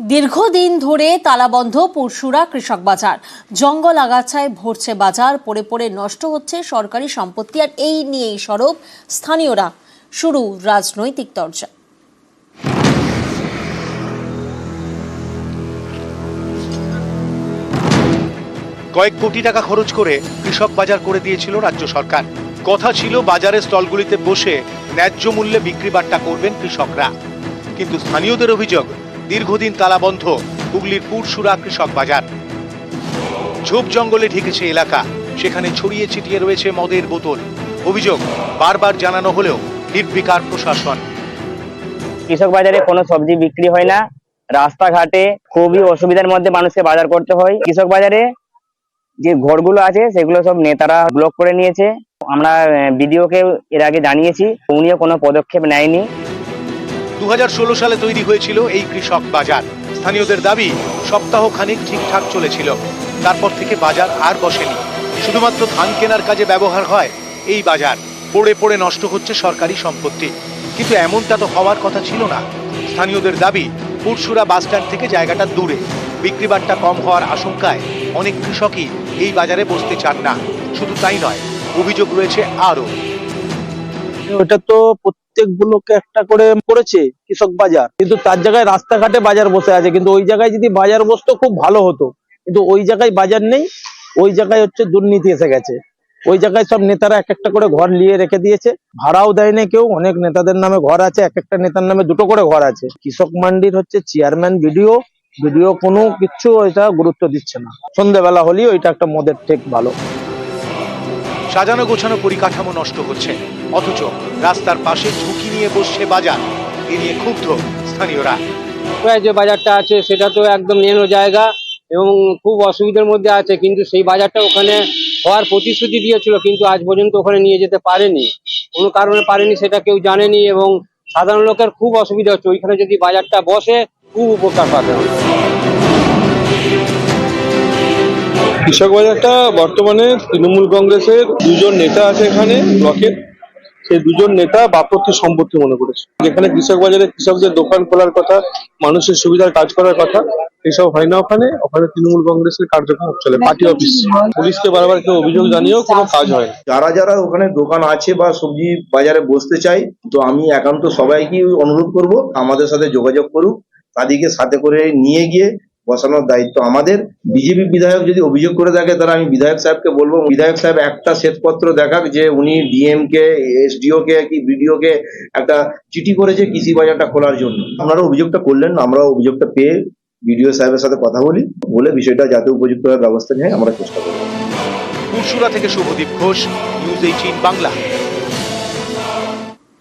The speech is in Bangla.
দীর্ঘদিন ধরে তালাবন্ধ পুরসুরা কৃষক বাজার। জঙ্গল আগাছায় ভরছে বাজার, পড়ে পড়ে নষ্ট হচ্ছে সরকারি সম্পত্তি, আর এই নিয়েই সরব স্থানীয়রা। শুরু রাজনৈতিক তরজা। কয়েক কোটি টাকা খরচ করে কৃষক বাজার করে দিয়েছিল রাজ্য সরকার। কথা ছিল বাজারের স্টলগুলিতে বসে ন্যায্য মূল্যে বিক্রি বাট্টা করবেন কৃষকরা, কিন্তু স্থানীয়দের অভিযোগ দীর্ঘদিন তালাবন্ধ হুগলির পুরসুরা কৃষক বাজার। ঝোপ জঙ্গলে ঢেকেছে এলাকা, সেখানে ছড়িয়ে ছিটিয়ে রয়েছে মদের বোতল। অভিযোগ বারবার জানানো হলেও নির্বিকার প্রশাসন। কৃষক বাজারে কোনো সবজি বিক্রি হয় না, রাস্তাঘাটে খুবই অসুবিধার মধ্যে মানুষকে বাজার করতে হয়। কৃষক বাজারে যে ঘরগুলো আছে সেগুলো সব নেতারা ব্লক করে নিয়েছে। আমরা বিডিওকে এর আগে জানিয়েছি, উনিও কোনো পদক্ষেপ নেয়নি। 2016 সালে তৈরি হয়েছিল এই কৃষক বাজার। স্থানীয়দের দাবি সপ্তাহ খানিক ঠিকঠাক চলেছিল, তারপর থেকে বাজার আর বসেনি। শুধুমাত্র ধান কেনার কাজে ব্যবহার হয় এই বাজার। পড়ে পড়ে নষ্ট হচ্ছে সরকারি সম্পত্তি, কিন্তু এমনটা তো হওয়ার কথা ছিল না। স্থানীয়দের দাবি পুরসুরা বাসস্ট্যান্ড থেকে জায়গাটা দূরে, বিক্রি বাট্টা কম হওয়ার আশঙ্কায় অনেক কৃষকই এই বাজারে বসতে চান না। শুধু তাই নয়, অভিযোগ রয়েছে আরো। ওটা তো প্রত্যেকগুলোকে একটা করে করেছে কৃষক বাজার, কিন্তু তার জায়গায় রাস্তাঘাটে বাজার বসে আছে। কিন্তু ওই জায়গায় যদি বাজার বসতো খুব ভালো হতো, কিন্তু ওই জায়গায় বাজার নেই। ওই জায়গায় হচ্ছে দুর্নীতি এসে গেছে। ওই জায়গায় সব নেতারা এক একটা করে ঘর নিয়ে রেখে দিয়েছে, ভাড়াও দেয় না কেউ। অনেক নেতাদের নামে ঘর আছে, এক একটা নেতার নামে দুটো করে ঘর আছে। কৃষক মান্ডির হচ্ছে চেয়ারম্যান বিডিও কোনো কিছু ওইটা গুরুত্ব দিচ্ছে না। সন্ধ্যেবেলা হলেই ওইটা একটা মদের ঠেক ভালো। সাজানো গোছানো পরিকাঠামো নষ্ট হচ্ছে, অথচ রাস্তার পাশে ঝুঁকি নিয়ে বসছে বাজার। এ নিয়ে ক্ষুব্ধ স্থানীয়রা। যে বাজারটা আছে সেটা তো একদম নেনো জায়গা এবং খুব অসুবিধার মধ্যে আছে, কিন্তু সেই বাজারটা ওখানে হওয়ার প্রতিশ্রুতি দিয়েছিল, কিন্তু আজ পর্যন্ত ওখানে নিয়ে যেতে পারেনি। কোনো কারণে পারেনি সেটা কেউ জানেনি, এবং সাধারণ লোকের খুব অসুবিধা হচ্ছে। ওইখানে যদি বাজারটা বসে খুব উপকার পাবে। কৃষক বাজারটা বর্তমানে তৃণমূল কংগ্রেসের দুজন নেতা আছে এখানে ব্লকের, সেই দুজন নেতা বাপত্তি সম্পত্তি মনে করেছে। যেখানে কৃষক বাজারে কৃষকদের দোকান খোলার কথা, মানুষের সুবিধার কাজ করার কথা, এসব হয় না। ওখানে তৃণমূল কংগ্রেসের কার্যক্রম চলে, পার্টি অফিস। পুলিশকে বারবার কেউ অভিযোগ জানিয়েও কোনো কাজ হয় না। যারা ওখানে দোকান আছে বা সবজি বাজারে বসতে চাই, তো আমি একান্ত সবাইকে অনুরোধ করব আমাদের সাথে যোগাযোগ করুক। তাদেরকে সাথে করে নিয়ে গিয়ে বসানোর দায়িত্ব আমাদের। বিজেপি বিধায়ক যদি অভিযোগ করে থাকে, তাহলে আমি বিধায়ক সাহেবকে বলবো, বিধায়ক সাহেব একটা শ্বেতপত্র দেখাক যে উনি ডিএম কে, এসডিও কে কি বিডিও কে একটা চিঠি করেছে কৃষি বাজারটা খোলার জন্য। আপনারা অভিযোগটা করলেন, আমরা অভিযোগটা পেয়ে বিডিও সাহেবের সাথে কথা বলে বিষয়টা যাতে উপযুক্ত ব্যবস্থা নেয় আমরা চেষ্টা করব। পুরসুরা থেকে শুভদীপ ঘোষ, নিউজ 18 বাংলা।